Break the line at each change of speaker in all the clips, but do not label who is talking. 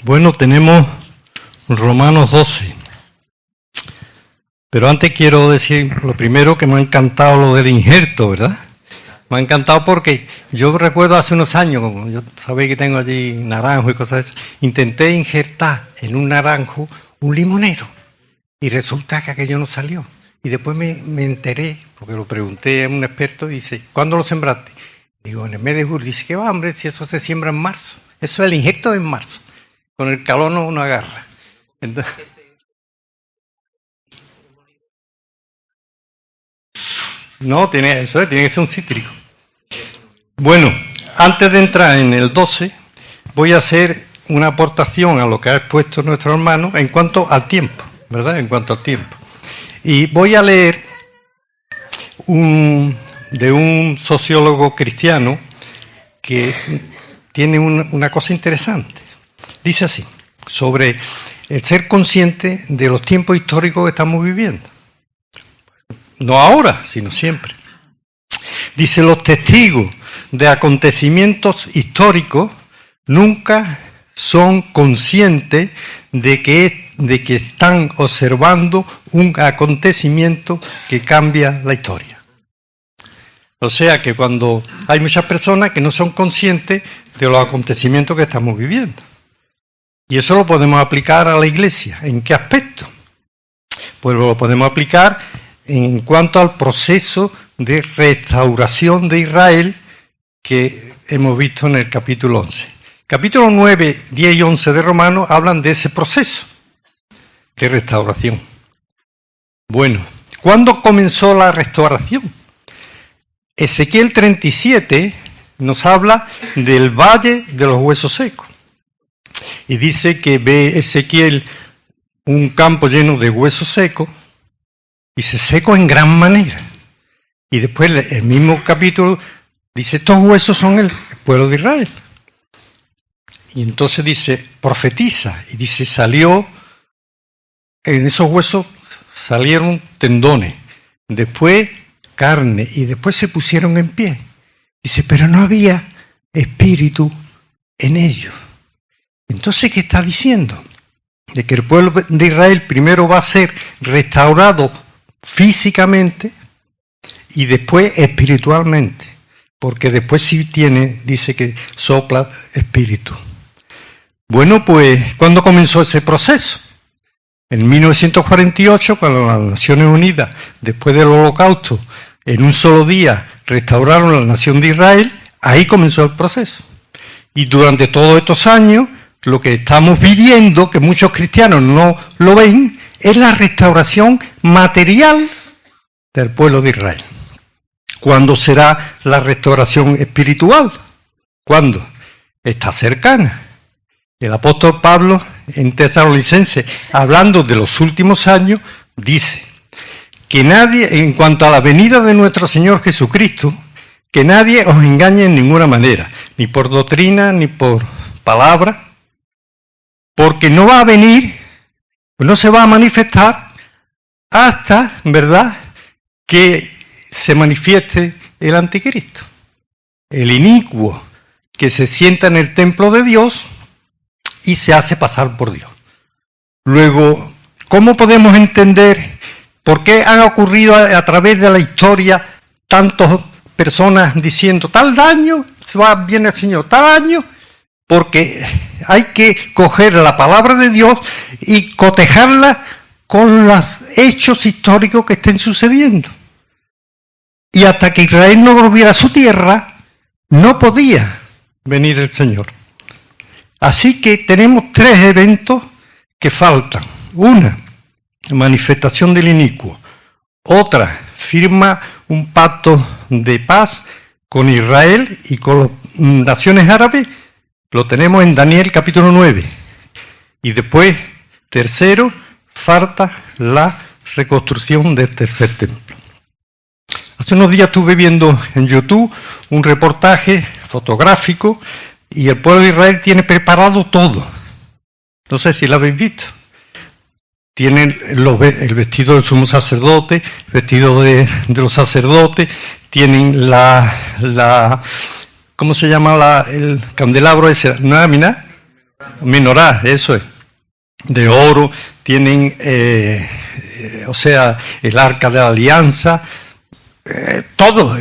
Bueno, tenemos Romanos 12. Pero antes quiero decir lo primero, que me ha encantado lo del injerto, ¿verdad? Me ha encantado porque yo recuerdo hace unos años, como yo sabéis que tengo allí naranjo y cosas de eso, intenté injertar en un naranjo un limonero y resulta que aquello no salió. Y después me enteré, porque lo pregunté a un experto y dice, ¿cuándo lo sembraste? Digo, en el mes de julio. Dice, ¿qué va, hombre? Si eso se siembra en marzo. Eso es el injerto en marzo. Con el calor no agarra. Entonces, no, tiene que ser un cítrico. Bueno, antes de entrar en el 12, voy a hacer una aportación a lo que ha expuesto nuestro hermano en cuanto al tiempo, ¿verdad? En cuanto al tiempo. Y voy a leer de un sociólogo cristiano que tiene una cosa interesante. Dice así, sobre el ser consciente de los tiempos históricos que estamos viviendo. No ahora, sino siempre. Dice, los testigos de acontecimientos históricos nunca son conscientes de que están observando un acontecimiento que cambia la historia. O sea que cuando hay muchas personas que no son conscientes de los acontecimientos que estamos viviendo. Y eso lo podemos aplicar a la Iglesia. ¿En qué aspecto? Pues lo podemos aplicar en cuanto al proceso de restauración de Israel que hemos visto en el capítulo 11. Capítulo 9, 10 y 11 de Romanos hablan de ese proceso de restauración. Bueno, ¿cuándo comenzó la restauración? Ezequiel 37 nos habla del valle de los huesos secos. Y dice que ve Ezequiel un campo lleno de huesos secos, y se secó en gran manera. Y después el mismo capítulo dice, estos huesos son el pueblo de Israel. Y entonces dice, profetiza, y dice, en esos huesos salieron tendones, después carne, y después se pusieron en pie. Dice, pero no había espíritu en ellos. Entonces, ¿qué está diciendo? De que el pueblo de Israel primero va a ser restaurado físicamente y después espiritualmente, porque después sí dice que sopla espíritu. Bueno, pues, ¿cuándo comenzó ese proceso? En 1948, cuando las Naciones Unidas, después del Holocausto, en un solo día restauraron la nación de Israel, ahí comenzó el proceso. Y durante todos estos años, lo que estamos viviendo, que muchos cristianos no lo ven, es la restauración material del pueblo de Israel. ¿Cuándo será la restauración espiritual? ¿Cuándo? Está cercana. El apóstol Pablo, en Tesalonicenses, hablando de los últimos años, dice que nadie, en cuanto a la venida de nuestro Señor Jesucristo, que nadie os engañe en ninguna manera, ni por doctrina, ni por palabra, porque no va a venir, no se va a manifestar hasta, ¿verdad?, que se manifieste el anticristo, el inicuo que se sienta en el templo de Dios y se hace pasar por Dios. Luego, ¿cómo podemos entender por qué han ocurrido a través de la historia tantas personas diciendo tal año viene el Señor, tal año? Porque hay que coger la palabra de Dios y cotejarla con los hechos históricos que estén sucediendo. Y hasta que Israel no volviera a su tierra, no podía venir el Señor. Así que tenemos tres eventos que faltan. Una, manifestación del inicuo. Otra, firma un pacto de paz con Israel y con las naciones árabes. Lo tenemos en Daniel capítulo 9. Y después, tercero, falta la reconstrucción del tercer templo. Hace unos días estuve viendo en YouTube un reportaje fotográfico y el pueblo de Israel tiene preparado todo. No sé si lo habéis visto. Tienen el vestido del sumo sacerdote, el vestido de los sacerdotes, tienen ¿cómo se llama el candelabro ese? ¿No? Menorá, eso es. De oro, tienen, o sea, el arca de la alianza, todo,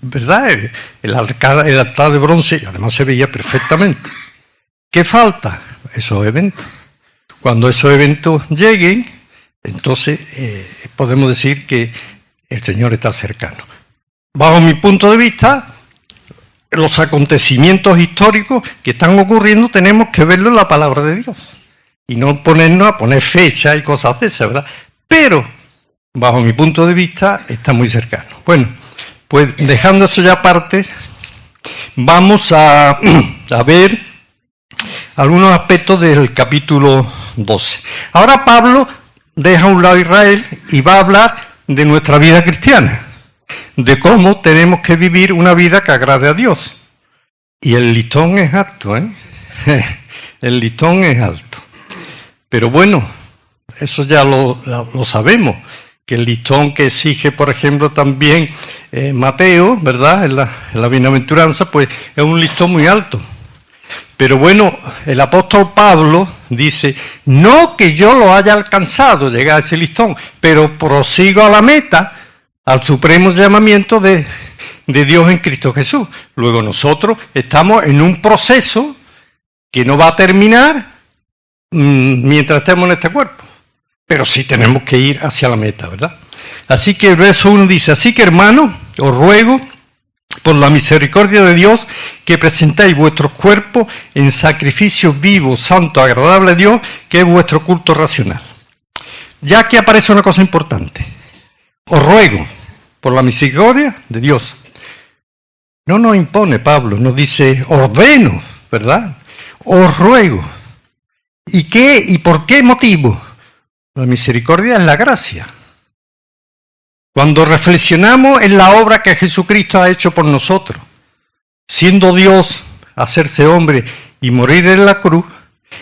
¿verdad? El altar de bronce, además se veía perfectamente. ¿Qué falta? Esos eventos. Cuando esos eventos lleguen, entonces podemos decir que el Señor está cercano. Bajo mi punto de vista, los acontecimientos históricos que están ocurriendo tenemos que verlo en la palabra de Dios y no ponernos a poner fecha y cosas de esas, ¿verdad? Pero, bajo mi punto de vista, está muy cercano. Bueno, pues dejando eso ya aparte, vamos a ver algunos aspectos del capítulo 12. Ahora Pablo deja a un lado a Israel y va a hablar de nuestra vida cristiana, de cómo tenemos que vivir una vida que agrade a Dios. Y el listón es alto, ¿eh? El listón es alto. Pero bueno, eso ya lo sabemos, que el listón que exige, por ejemplo, también Mateo, ¿verdad? En la bienaventuranza, pues es un listón muy alto. Pero bueno, el apóstol Pablo dice, no que yo lo haya alcanzado, llegar a ese listón, pero prosigo a la meta, al supremo llamamiento de Dios en Cristo Jesús. Luego nosotros estamos en un proceso que no va a terminar mientras estemos en este cuerpo, pero sí tenemos que ir hacia la meta, ¿verdad? Así que el verso 1 dice, así que hermanos, os ruego por la misericordia de Dios que presentéis vuestros cuerpos en sacrificio vivo, santo, agradable a Dios, que es vuestro culto racional. Ya que aparece una cosa importante, os ruego por la misericordia de Dios. No nos impone Pablo, nos dice ordeno, ¿verdad? Os ruego. ¿Y qué? ¿Y por qué motivo? La misericordia es la gracia. Cuando reflexionamos en la obra que Jesucristo ha hecho por nosotros, siendo Dios, hacerse hombre y morir en la cruz,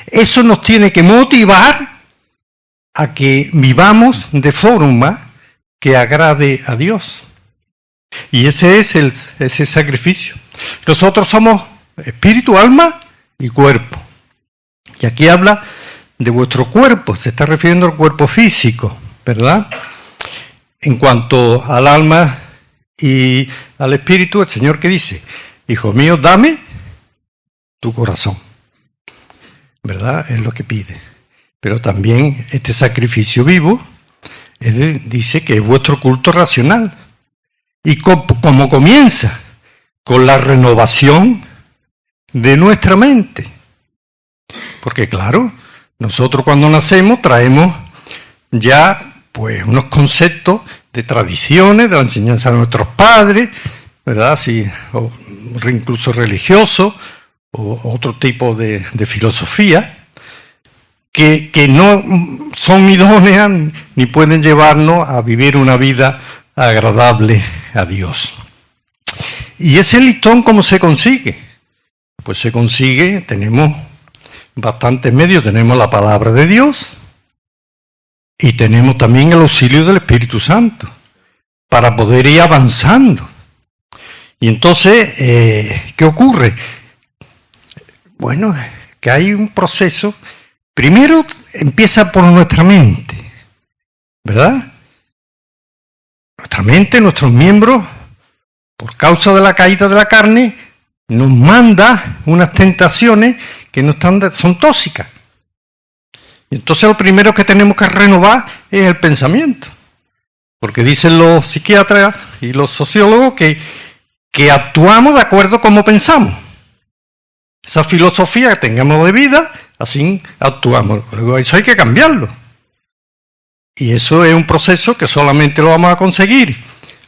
eso nos tiene que motivar a que vivamos de forma que agrade a Dios. Y ese es ese sacrificio. Nosotros somos espíritu, alma y cuerpo. Y aquí habla de vuestro cuerpo, se está refiriendo al cuerpo físico, ¿verdad? En cuanto al alma y al espíritu, el Señor que dice, hijo mío, dame tu corazón, ¿verdad? Es lo que pide. Pero también este sacrificio vivo dice que es vuestro culto racional. Y como comienza con la renovación de nuestra mente. Porque claro, nosotros cuando nacemos traemos ya pues unos conceptos de tradiciones, de la enseñanza de nuestros padres, ¿verdad? Sí, o incluso religiosos, o otro tipo de filosofía, que no son idóneas ni pueden llevarnos a vivir una vida agradable a Dios. ¿Y ese listón cómo se consigue? Pues se consigue, tenemos bastantes medios, tenemos la palabra de Dios y tenemos también el auxilio del Espíritu Santo para poder ir avanzando. Y entonces, ¿qué ocurre? Bueno, que hay un proceso, primero empieza por nuestra mente, ¿verdad? Nuestra mente, nuestros miembros, por causa de la caída de la carne, nos manda unas tentaciones que no son tóxicas. Y entonces lo primero que tenemos que renovar es el pensamiento. Porque dicen los psiquiatras y los sociólogos que actuamos de acuerdo a cómo pensamos. Esa filosofía que tengamos de vida, así actuamos. Luego eso hay que cambiarlo. Y eso es un proceso que solamente lo vamos a conseguir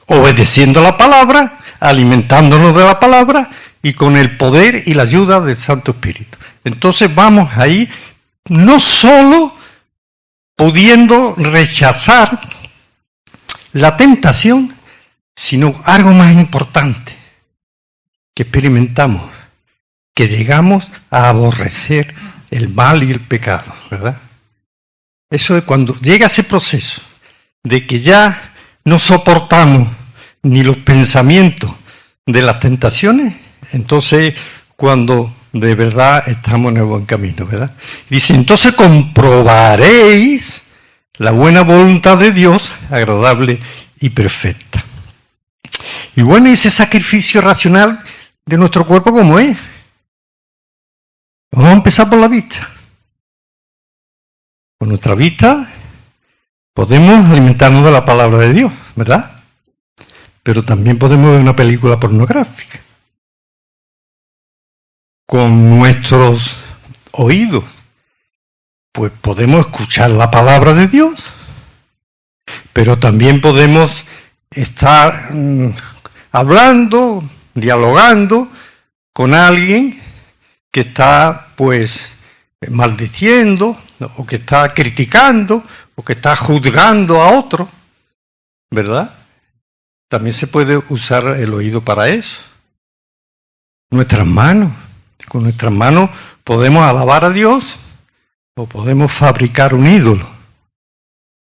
obedeciendo la palabra, alimentándonos de la palabra y con el poder y la ayuda del Santo Espíritu. Entonces vamos ahí no solo pudiendo rechazar la tentación, sino algo más importante que experimentamos, que llegamos a aborrecer el mal y el pecado, ¿verdad? Eso es cuando llega ese proceso de que ya no soportamos ni los pensamientos de las tentaciones, entonces cuando de verdad estamos en el buen camino, ¿verdad? Dice, entonces comprobaréis la buena voluntad de Dios, agradable y perfecta. Y bueno, ese sacrificio racional de nuestro cuerpo, ¿cómo es? Vamos a empezar por la vista. Con nuestra vista podemos alimentarnos de la palabra de Dios, ¿verdad? Pero también podemos ver una película pornográfica. Con nuestros oídos, pues podemos escuchar la palabra de Dios, pero también podemos estar hablando, dialogando con alguien que está, pues, maldiciendo, o que está criticando, o que está juzgando a otro, ¿verdad? También se puede usar el oído para eso. Nuestras manos. Con nuestras manos podemos alabar a Dios o podemos fabricar un ídolo.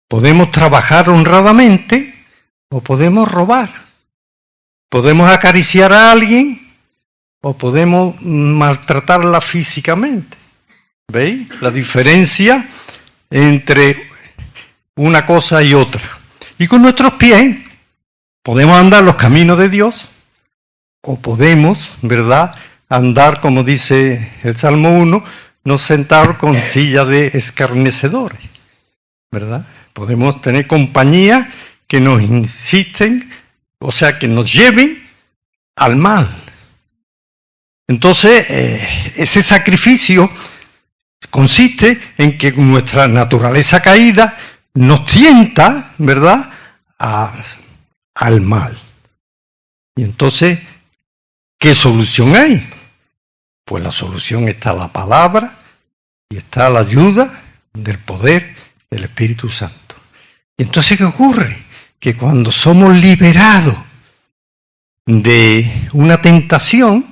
Podemos trabajar honradamente o podemos robar. Podemos acariciar a alguien o podemos maltratarla físicamente. ¿Veis la diferencia entre una cosa y otra? Y con nuestros pies podemos andar los caminos de Dios o podemos, ¿verdad?, andar, como dice el Salmo 1, no sentar con silla de escarnecedores, ¿verdad? Podemos tener compañía que nos insisten, o sea, que nos lleven al mal. Entonces, ese sacrificio consiste en que nuestra naturaleza caída nos tienta, ¿verdad?, al mal. Y entonces, ¿qué solución hay? Pues la solución está la palabra y está la ayuda del poder del Espíritu Santo. Y entonces, ¿qué ocurre? Que cuando somos liberados de una tentación,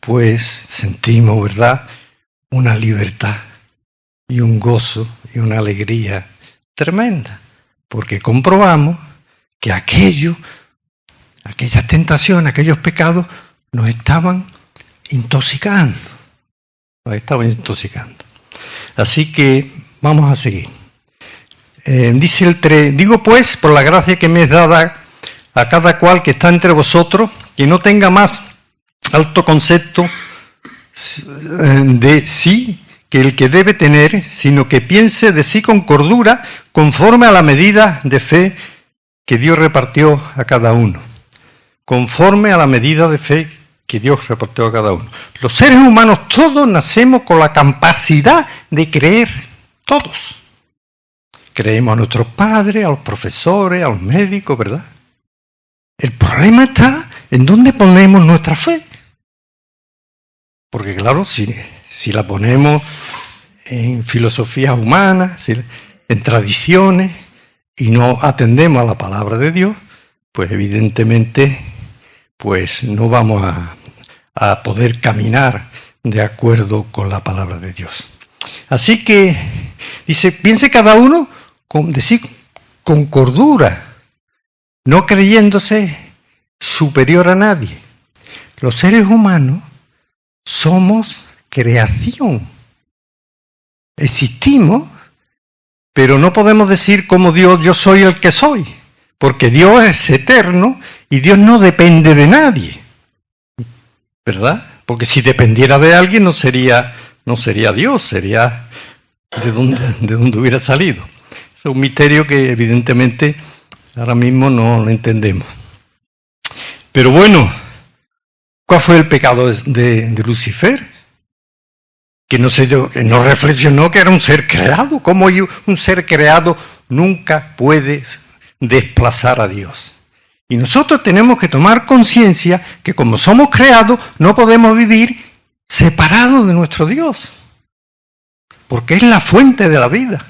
pues sentimos, ¿verdad?, una libertad y un gozo y una alegría tremenda, porque comprobamos que aquellas tentaciones, aquellos pecados nos estaban intoxicando. Así que vamos a seguir. Dice el 3, digo pues, por la gracia que me es dada a cada cual que está entre vosotros, que no tenga más alto concepto de sí que el que debe tener, sino que piense de sí con cordura, conforme a la medida de fe que Dios repartió a cada uno. Conforme a la medida de fe que Dios repartió a cada uno. Los seres humanos todos nacemos con la capacidad de creer, todos. Creemos a nuestros padres, a los profesores, a los médicos, ¿verdad? El problema está en dónde ponemos nuestra fe. Porque claro, si la ponemos en filosofías humanas, en tradiciones, y no atendemos a la palabra de Dios, pues evidentemente pues no vamos a poder caminar de acuerdo con la palabra de Dios. Así que, dice, piense cada uno con cordura, no creyéndose superior a nadie. Los seres humanos somos creación. Existimos, pero no podemos decir como Dios, yo soy el que soy, porque Dios es eterno y Dios no depende de nadie, ¿verdad? Porque si dependiera de alguien no sería Dios, sería de donde hubiera salido. Es un misterio que evidentemente ahora mismo no lo entendemos. Pero bueno, ¿cuál fue el pecado de Lucifer? Que no reflexionó que era un ser creado. ¿Cómo un ser creado nunca puede desplazar a Dios? Y nosotros tenemos que tomar conciencia que como somos creados no podemos vivir separados de nuestro Dios, porque es la fuente de la vida.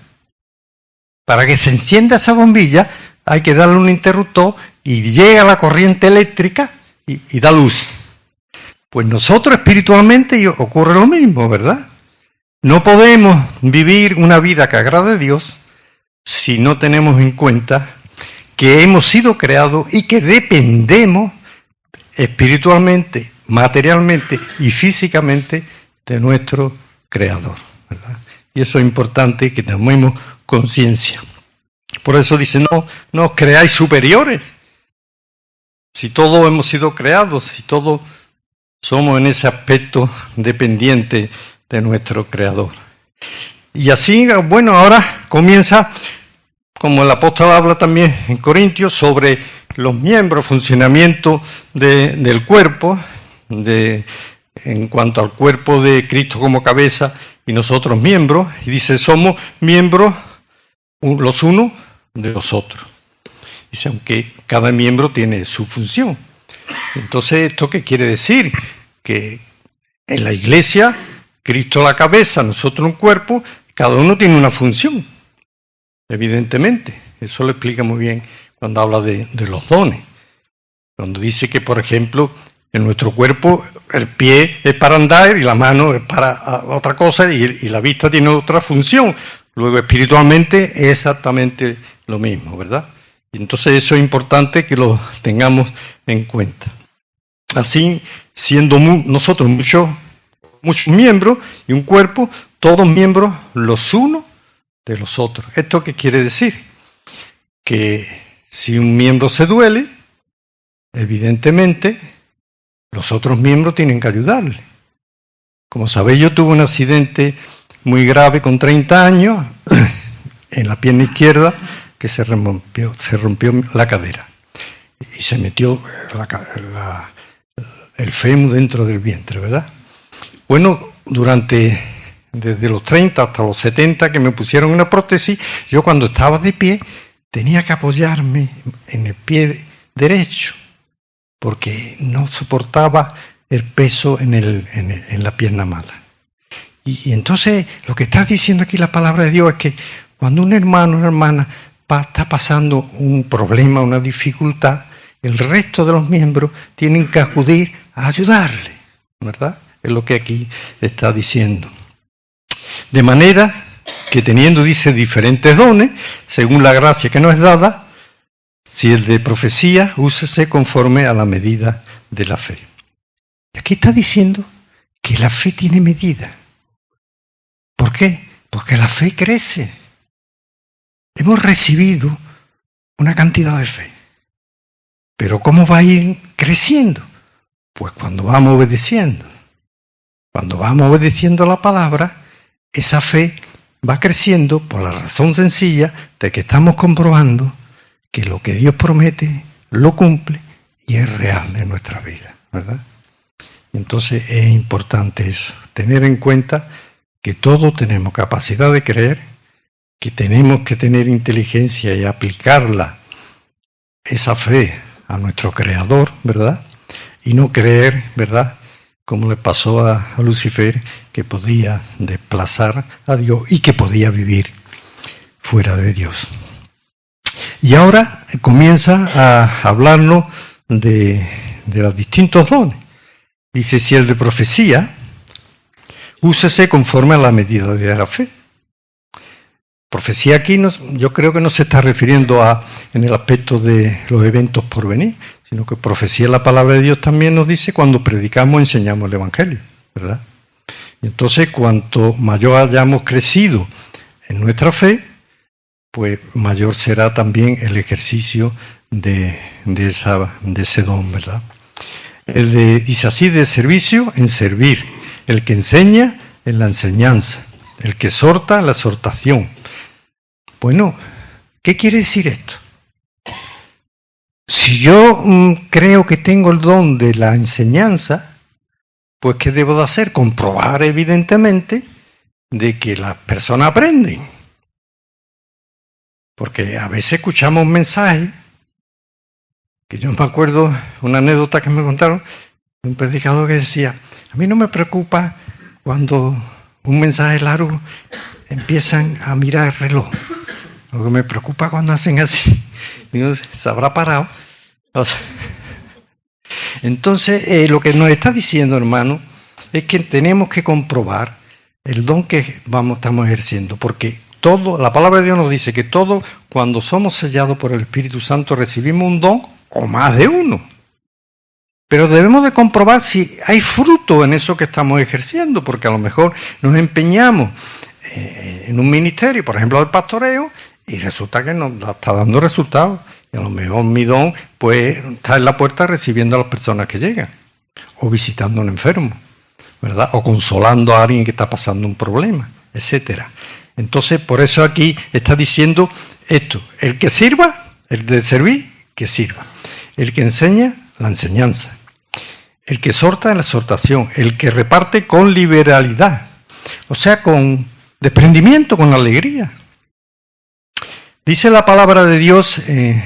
Para que se encienda esa bombilla hay que darle un interruptor y llega la corriente eléctrica y da luz. Pues nosotros espiritualmente ocurre lo mismo, ¿verdad? No podemos vivir una vida que agrade a Dios si no tenemos en cuenta que hemos sido creados y que dependemos espiritualmente, materialmente y físicamente de nuestro Creador, ¿verdad? Y eso es importante que tomemos conciencia. Por eso dice, no os creáis superiores. Si todos hemos sido creados, si todos somos en ese aspecto dependientes de nuestro Creador. Y así, bueno, ahora comienza, como el apóstol habla también en Corintios, sobre los miembros, funcionamiento del cuerpo, en cuanto al cuerpo de Cristo como cabeza y nosotros miembros, y dice, somos miembros los unos de los otros. Dice, aunque cada miembro tiene su función. Entonces, ¿esto qué quiere decir? Que en la iglesia, Cristo la cabeza, nosotros un cuerpo, cada uno tiene una función, evidentemente. Eso lo explica muy bien cuando habla de los dones. Cuando dice que, por ejemplo, en nuestro cuerpo el pie es para andar y la mano es para otra cosa y la vista tiene otra función. Luego, espiritualmente, es exactamente lo mismo, ¿verdad? Y entonces eso es importante que lo tengamos en cuenta. Así, siendo nosotros muchos miembros y un cuerpo, todos miembros los unos de los otros. ¿Esto qué quiere decir? Que si un miembro se duele, evidentemente los otros miembros tienen que ayudarle. Como sabéis, yo tuve un accidente muy grave con 30 años en la pierna izquierda, que se rompió la cadera y se metió el fémur dentro del vientre, ¿verdad? Bueno, desde los 30 hasta los 70 que me pusieron una prótesis, yo cuando estaba de pie tenía que apoyarme en el pie derecho porque no soportaba el peso en la pierna mala. Y entonces lo que está diciendo aquí la palabra de Dios es que cuando un hermano o una hermana está pasando un problema, una dificultad, el resto de los miembros tienen que acudir a ayudarle, ¿verdad? Es lo que aquí está diciendo. De manera que teniendo, dice, diferentes dones, según la gracia que nos es dada, si el de profecía, úsese conforme a la medida de la fe. Y aquí está diciendo que la fe tiene medida. ¿Por qué? Porque la fe crece. Hemos recibido una cantidad de fe. Pero ¿cómo va a ir creciendo? Pues cuando vamos obedeciendo. Cuando vamos obedeciendo la palabra, esa fe va creciendo por la razón sencilla de que estamos comprobando que lo que Dios promete lo cumple y es real en nuestra vida, ¿verdad? Entonces es importante eso, tener en cuenta que todos tenemos capacidad de creer, que tenemos que tener inteligencia y aplicarla, esa fe, a nuestro Creador, ¿verdad? Y no creer, ¿verdad?, como le pasó a Lucifer, que podía desplazar a Dios y que podía vivir fuera de Dios. Y ahora comienza a hablarnos de los distintos dones. Dice, si el de profecía, úsese conforme a la medida de la fe. Profecía aquí yo creo que no se está refiriendo en el aspecto de los eventos por venir, sino que profecía, la palabra de Dios también nos dice cuando predicamos, enseñamos el Evangelio, ¿verdad? Y entonces, cuanto mayor hayamos crecido en nuestra fe, pues mayor será también el ejercicio de ese don, ¿verdad? Dice así, de servicio en servir, el que enseña en la enseñanza, el que exhorta en la exhortación. Bueno, ¿qué quiere decir esto? Si yo creo que tengo el don de la enseñanza, pues ¿qué debo de hacer? Comprobar evidentemente de que las personas aprenden. Porque a veces escuchamos mensajes, que yo me acuerdo una anécdota que me contaron de un predicador que decía, a mí no me preocupa cuando un mensaje largo empiezan a mirar el reloj. Lo que me preocupa cuando hacen así, digo, se habrá parado. O sea, entonces, lo que nos está diciendo, hermano, es que tenemos que comprobar el don que estamos ejerciendo, porque la palabra de Dios nos dice que todos, cuando somos sellados por el Espíritu Santo, recibimos un don o más de uno. pero debemos de comprobar si hay fruto en eso que estamos ejerciendo, porque a lo mejor nos empeñamos en un ministerio, por ejemplo, el pastoreo, y resulta que nos está dando resultados. Y a lo mejor mi don pues está en la puerta recibiendo a las personas que llegan, o visitando a un enfermo, ¿verdad? O consolando a alguien que está pasando un problema, etcétera. Entonces, por eso aquí está diciendo esto: el que sirva, el de servir, que sirva. El que enseña, la enseñanza. El que exhorta, la exhortación. El que reparte, con liberalidad. O sea, con desprendimiento, con alegría. Dice la palabra de Dios en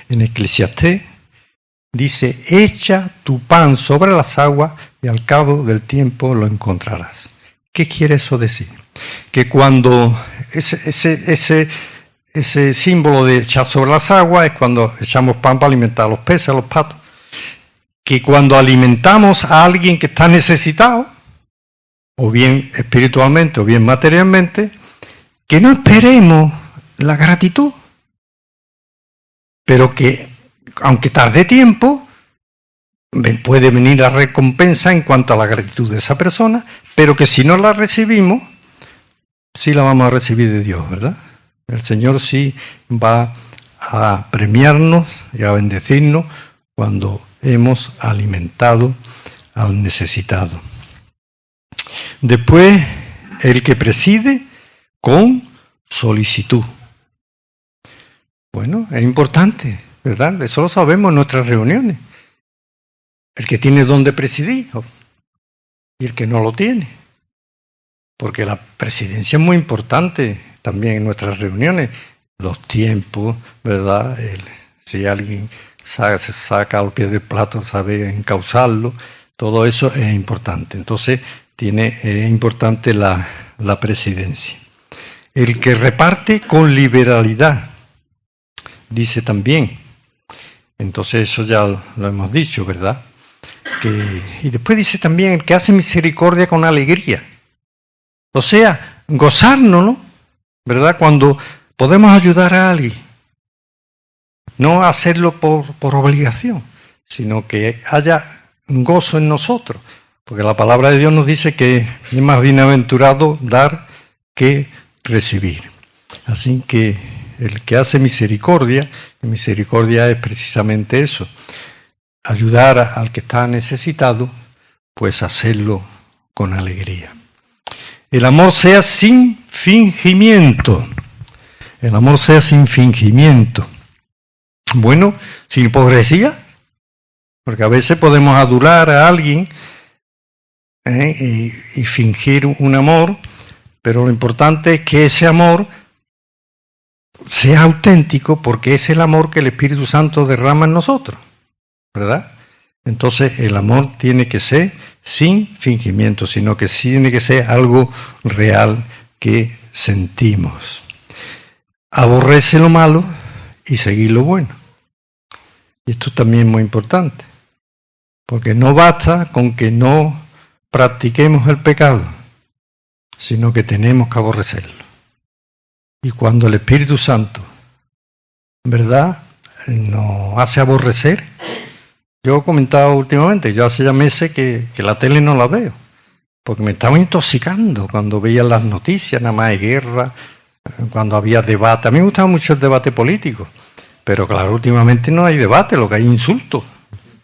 Eclesiastés, dice: echa tu pan sobre las aguas y al cabo del tiempo lo encontrarás. ¿Qué quiere eso decir? Que cuando ese símbolo de echar sobre las aguas es cuando echamos pan para alimentar a los peces, a los patos. Que cuando alimentamos a alguien que está necesitado, o bien espiritualmente o bien materialmente, que no esperemos la gratitud, pero que aunque tarde tiempo, puede venir la recompensa en cuanto a la gratitud de esa persona, pero que si no la recibimos, sí la vamos a recibir de Dios, ¿verdad? El Señor sí va a premiarnos y a bendecirnos cuando hemos alimentado al necesitado. Después, el que preside con solicitud. Bueno, es importante, ¿verdad? Eso lo sabemos en nuestras reuniones. El que tiene don de presidir y el que no lo tiene. Porque la presidencia es muy importante también en nuestras reuniones. Los tiempos, ¿verdad? Si alguien saca al pie del plato, sabe encauzarlo. Todo eso es importante. Entonces, es importante la presidencia. El que reparte con liberalidad, dice también. Entonces eso ya lo hemos dicho, ¿verdad? Y después dice también el que hace misericordia con alegría. O sea, gozarnos, ¿no? ¿Verdad? Cuando podemos ayudar a alguien. No hacerlo por obligación, sino que haya gozo en nosotros. Porque la palabra de Dios nos dice que es más bienaventurado dar que recibir. Así que el que hace misericordia es precisamente eso. Ayudar al que está necesitado, pues hacerlo con alegría. El amor sea sin fingimiento. El amor sea sin fingimiento. Bueno, sin hipocresía, porque a veces podemos adular a alguien y fingir un amor, pero lo importante es que ese amor sea auténtico, porque es el amor que el Espíritu Santo derrama en nosotros, ¿verdad? Entonces el amor tiene que ser sin fingimiento, sino que tiene que ser algo real que sentimos. Aborrece lo malo y seguir lo bueno. Y esto también es muy importante, porque no basta con que no practiquemos el pecado, sino que tenemos que aborrecerlo. Y cuando el Espíritu Santo, ¿verdad?, nos hace aborrecer. Yo he comentado últimamente, yo hace ya meses que la tele no la veo, porque me estaba intoxicando cuando veía las noticias, nada más de guerra, cuando había debate. A mí me gustaba mucho el debate político, pero claro, últimamente no hay debate, lo que hay es insultos.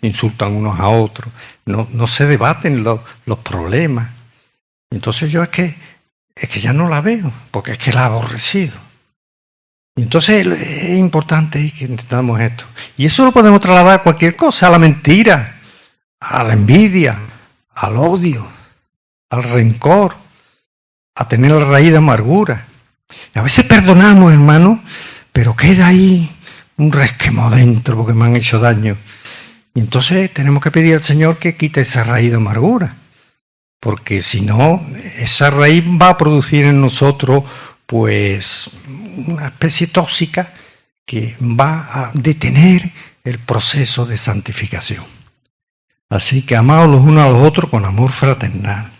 Insultan unos a otros, no se debaten los problemas. Entonces yo es que ya no la veo, porque es que la he aborrecido. Y entonces es importante que entendamos esto. Y eso lo podemos trasladar a cualquier cosa, a la mentira, a la envidia, al odio, al rencor, a tener la raíz de amargura. Y a veces perdonamos, hermano, pero queda ahí un resquemor dentro porque me han hecho daño. Y entonces tenemos que pedir al Señor que quite esa raíz de amargura, porque si no, esa raíz va a producir en nosotros pues una especie tóxica que va a detener el proceso de santificación. Así que amados los unos a los otros con amor fraternal.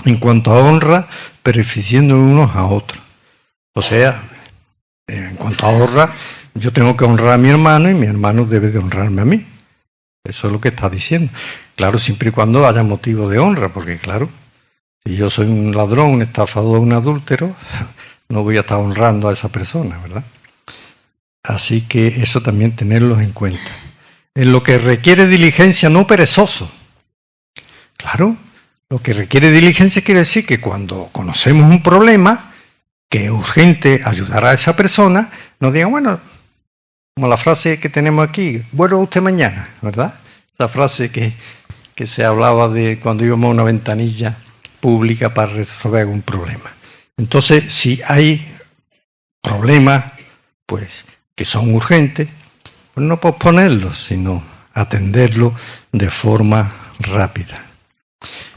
En cuanto a honra, beneficiando unos a otros. O sea, en cuanto a honra, yo tengo que honrar a mi hermano y mi hermano debe de honrarme a mí. Eso es lo que está diciendo. Claro, siempre y cuando haya motivo de honra, porque claro, si yo soy un ladrón, un estafador, un adúltero, no voy a estar honrando a esa persona, ¿verdad? Así que eso también tenerlo en cuenta. En lo que requiere diligencia, no perezoso. Claro, lo que requiere diligencia quiere decir que cuando conocemos un problema, que es urgente ayudar a esa persona, nos digan, bueno, como la frase que tenemos aquí, vuelva usted mañana, ¿verdad? Esa frase que se hablaba de cuando íbamos a una ventanilla pública para resolver algún problema. Entonces, si hay problemas, pues, que son urgentes, pues no posponerlos, sino atenderlos de forma rápida.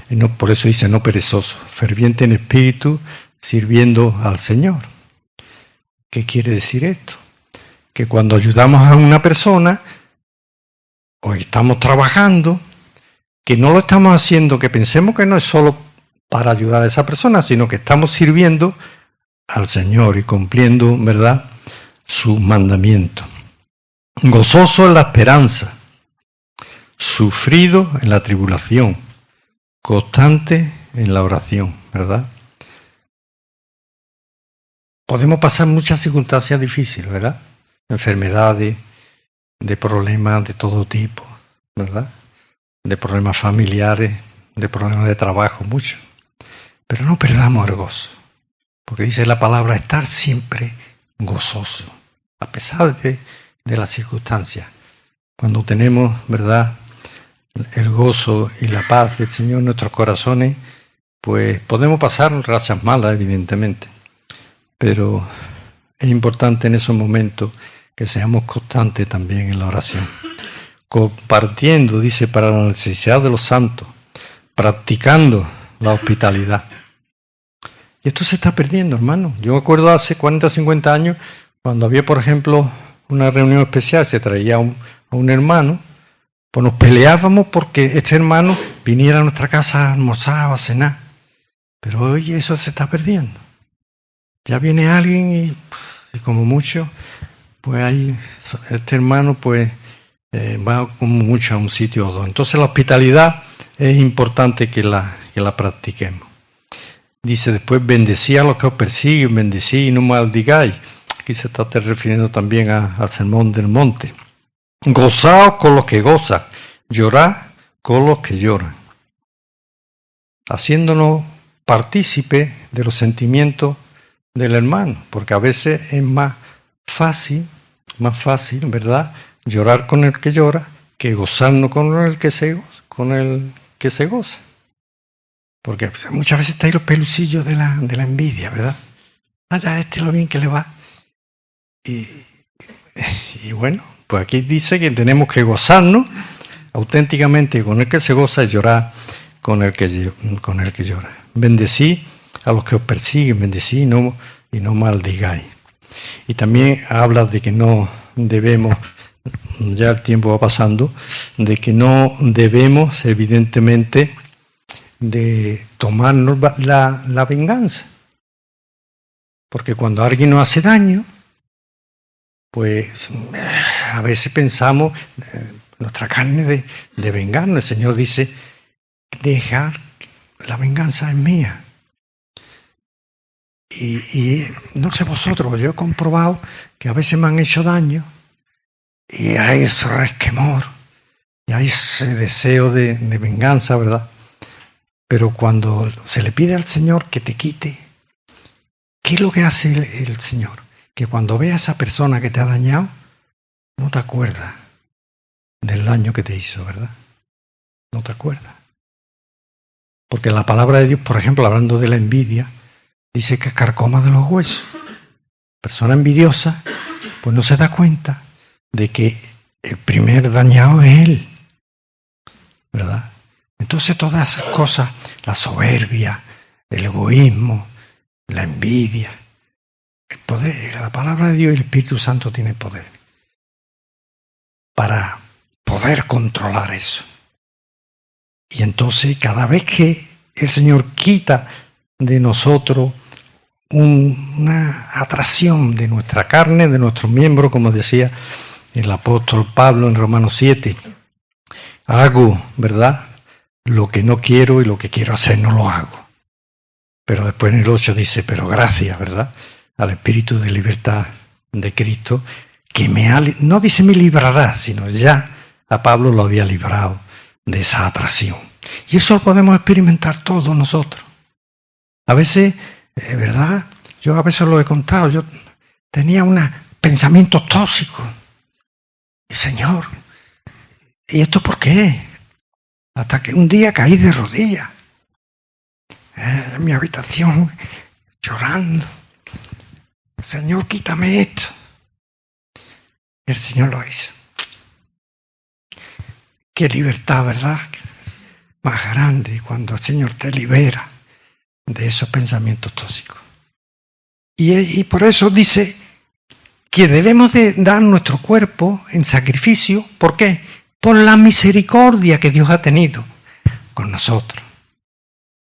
Y no, por eso dice no perezoso, ferviente en espíritu, sirviendo al Señor. ¿Qué quiere decir esto? Que cuando ayudamos a una persona, o estamos trabajando, que no lo estamos haciendo, que pensemos que no es solo para ayudar a esa persona, sino que estamos sirviendo al Señor y cumpliendo, ¿verdad?, sus mandamientos. Gozoso en la esperanza, sufrido en la tribulación, constante en la oración, ¿verdad? Podemos pasar muchas circunstancias difíciles, ¿verdad? Enfermedades, de problemas de todo tipo, ¿verdad? De problemas familiares, de problemas de trabajo, muchos. Pero no perdamos el gozo, porque dice la palabra estar siempre gozoso, a pesar de las circunstancias. Cuando tenemos, ¿verdad?, el gozo y la paz del Señor en nuestros corazones, pues podemos pasar rachas malas, evidentemente, pero es importante en esos momentos que seamos constantes también en la oración, compartiendo, dice, para la necesidad de los santos, practicando la hospitalidad. Y esto se está perdiendo, hermano. Yo me acuerdo hace 40 o 50 años, cuando había, por ejemplo, una reunión especial, se traía a un hermano, pues nos peleábamos porque este hermano viniera a nuestra casa a almorzar o a cenar. Pero hoy eso se está perdiendo. Ya viene alguien y como mucho, pues ahí este hermano pues va como mucho a un sitio o dos. Entonces la hospitalidad es importante que la practiquemos. Dice después, bendecí a los que os persiguen, bendecí y no maldigáis. Aquí se está refiriendo también al sermón del monte. Gozaos con los que gozan, llorad con los que lloran. Haciéndonos partícipes de los sentimientos del hermano, porque a veces es más fácil, ¿verdad?, llorar con el que llora que gozarnos con el que se goza. Porque muchas veces está ahí los pelucillos de la envidia, ¿verdad? Ya lo bien que le va. Y bueno, pues aquí dice que tenemos que gozarnos auténticamente con el que se goza y llorar con el que llora. Bendecí a los que os persiguen, bendecí y no maldigáis. Y también habla de que no debemos, ya el tiempo va pasando, de que no debemos, evidentemente, de tomarnos la venganza. Porque cuando alguien nos hace daño, pues a veces pensamos nuestra carne de vengarnos. El Señor dice, dejar, la venganza es mía. Y no sé vosotros, yo he comprobado que a veces me han hecho daño y hay ese resquemor y hay ese deseo de venganza, ¿verdad? Pero cuando se le pide al Señor que te quite, ¿qué es lo que hace el Señor? Que cuando ve a esa persona que te ha dañado, no te acuerdas del daño que te hizo, ¿verdad? No te acuerdas. Porque en la palabra de Dios, por ejemplo, hablando de la envidia, dice que es carcoma de los huesos. Persona envidiosa, pues no se da cuenta de que el primer dañado es él, ¿verdad? Entonces todas esas cosas, la soberbia, el egoísmo, la envidia, el poder, la palabra de Dios y el Espíritu Santo tiene poder para poder controlar eso. Y entonces cada vez que el Señor quita de nosotros una atracción de nuestra carne, de nuestros miembros, como decía el apóstol Pablo en Romanos 7, hago, ¿verdad?, lo que no quiero y lo que quiero hacer no lo hago. Pero después en el 8 dice, pero gracias, ¿verdad?, al Espíritu de libertad de Cristo, que no dice me librará, sino ya a Pablo lo había librado de esa atracción. Y eso lo podemos experimentar todos nosotros. A veces, ¿verdad?, yo a veces lo he contado, yo tenía unos pensamientos tóxicos. Y Señor, ¿y esto por qué? Hasta que un día caí de rodillas en mi habitación, llorando. Señor, quítame esto. Y el Señor lo hizo. Qué libertad, ¿verdad?, más grande cuando el Señor te libera de esos pensamientos tóxicos. Y por eso dice que debemos de dar nuestro cuerpo en sacrificio. ¿Por qué? Por la misericordia que Dios ha tenido con nosotros.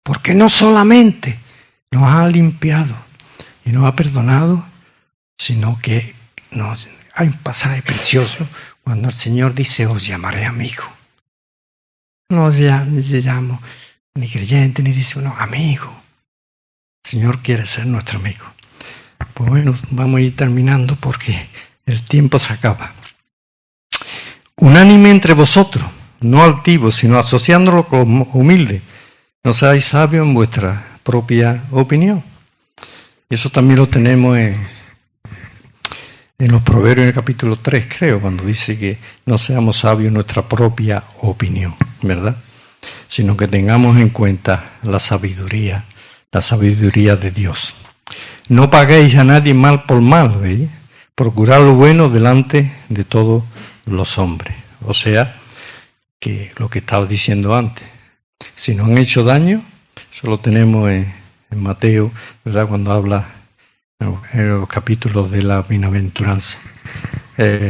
Porque no solamente nos ha limpiado y nos ha perdonado, sino que hay un pasaje precioso cuando el Señor dice, os llamaré amigo. No os llamo ni creyente, ni dice uno, amigo. El Señor quiere ser nuestro amigo. Pues bueno, vamos a ir terminando porque el tiempo se acaba. Unánime entre vosotros, no altivos, sino asociándolo con humilde. No seáis sabios en vuestra propia opinión. Y eso también lo tenemos en los Proverbios, en el capítulo 3, creo, cuando dice que no seamos sabios en nuestra propia opinión, ¿verdad? Sino que tengamos en cuenta la sabiduría de Dios. No paguéis a nadie mal por mal, ¿veis? Procurad lo bueno delante de todos los hombres. O sea, que lo que estaba diciendo antes, si nos han hecho daño, eso lo tenemos en Mateo, ¿verdad?, cuando habla en los capítulos de la bienaventuranza.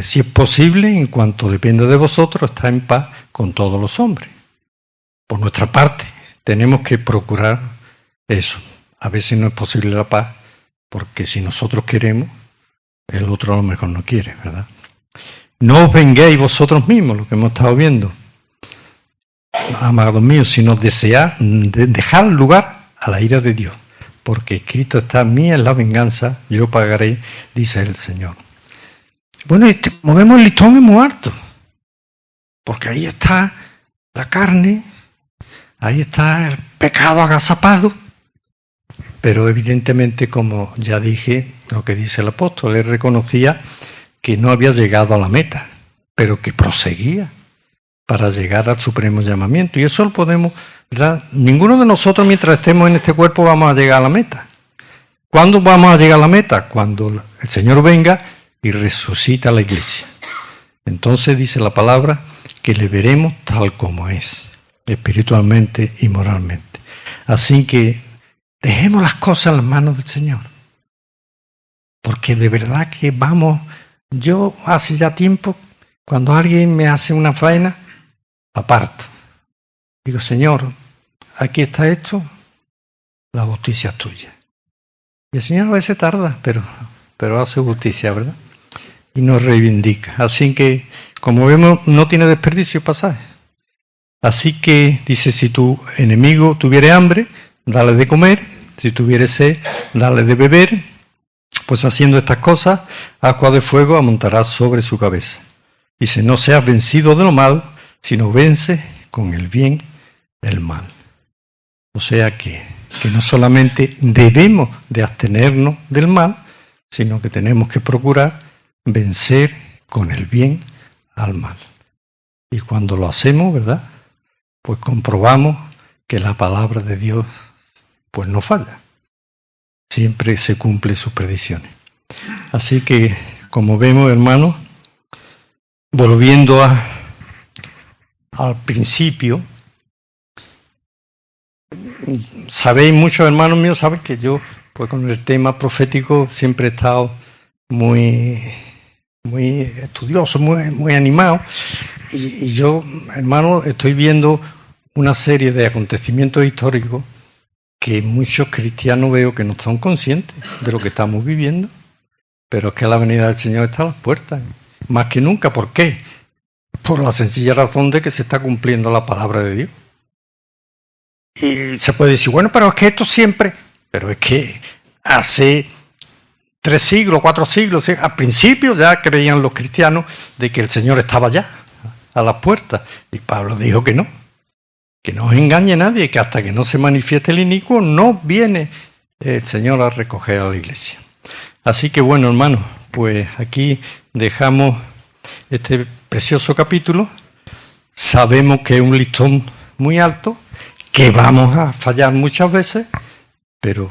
Si es posible, en cuanto depende de vosotros, está en paz con todos los hombres. Por nuestra parte, tenemos que procurar eso. A veces no es posible la paz, porque si nosotros queremos, el otro a lo mejor no quiere, ¿verdad? No os venguéis vosotros mismos, lo que hemos estado viendo, amados míos, sino desead dejar lugar a la ira de Dios, porque escrito está, mía es la venganza, yo pagaré, dice el Señor. Bueno, como vemos, el listón es muy alto, porque ahí está la carne, ahí está el pecado agazapado, pero evidentemente, como ya dije, lo que dice el apóstol, él reconocía que no había llegado a la meta, pero que proseguía para llegar al supremo llamamiento. Y eso lo podemos, ¿verdad? Ninguno de nosotros, mientras estemos en este cuerpo, vamos a llegar a la meta. ¿Cuándo vamos a llegar a la meta? Cuando el Señor venga y resucita a la iglesia. Entonces dice la palabra que le veremos tal como es, espiritualmente y moralmente. Así que dejemos las cosas en las manos del Señor. Porque de verdad que vamos, yo hace ya tiempo, cuando alguien me hace una faena, aparto. Digo, Señor, aquí está esto, la justicia es tuya. Y el Señor a veces tarda, pero hace justicia, ¿verdad? Y nos reivindica. Así que, como vemos, no tiene desperdicio el pasaje. Así que, dice, si tu enemigo tuviere hambre, dale de comer. Si tuviere sed, dale de beber. Pues haciendo estas cosas, agua de fuego amontarás sobre su cabeza. Dice, no seas vencido de lo mal, sino vence con el bien el mal. O sea que no solamente debemos de abstenernos del mal, sino que tenemos que procurar vencer con el bien al mal. Y cuando lo hacemos, ¿verdad?, pues comprobamos que la palabra de Dios pues no falla. Siempre se cumplen sus predicciones. Así que, como vemos, hermanos, volviendo al principio, sabéis, muchos hermanos míos saben que yo, pues con el tema profético, siempre he estado muy estudioso, muy animado. Y yo, hermano, estoy viendo una serie de acontecimientos históricos que muchos cristianos veo que no son conscientes de lo que estamos viviendo, pero es que la venida del Señor está a las puertas, más que nunca. ¿Por qué? Por la sencilla razón de que se está cumpliendo la palabra de Dios. Y se puede decir, bueno, pero es que esto siempre... Pero es que hace 3 siglos, 4 siglos, al principio ya creían los cristianos de que el Señor estaba ya, a las puertas. Y Pablo dijo que no os engañe nadie, que hasta que no se manifieste el inicuo no viene el Señor a recoger a la iglesia. Así que bueno, hermanos, pues aquí dejamos este precioso capítulo. Sabemos que es un listón muy alto, que vamos a fallar muchas veces, pero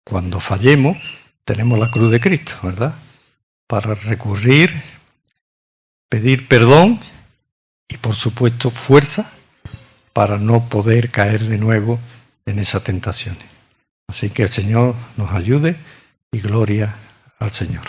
cuando fallemos tenemos la cruz de Cristo, ¿verdad? Para recurrir, pedir perdón y por supuesto fuerza para no poder caer de nuevo en esas tentaciones. Así que el Señor nos ayude y gloria al Señor.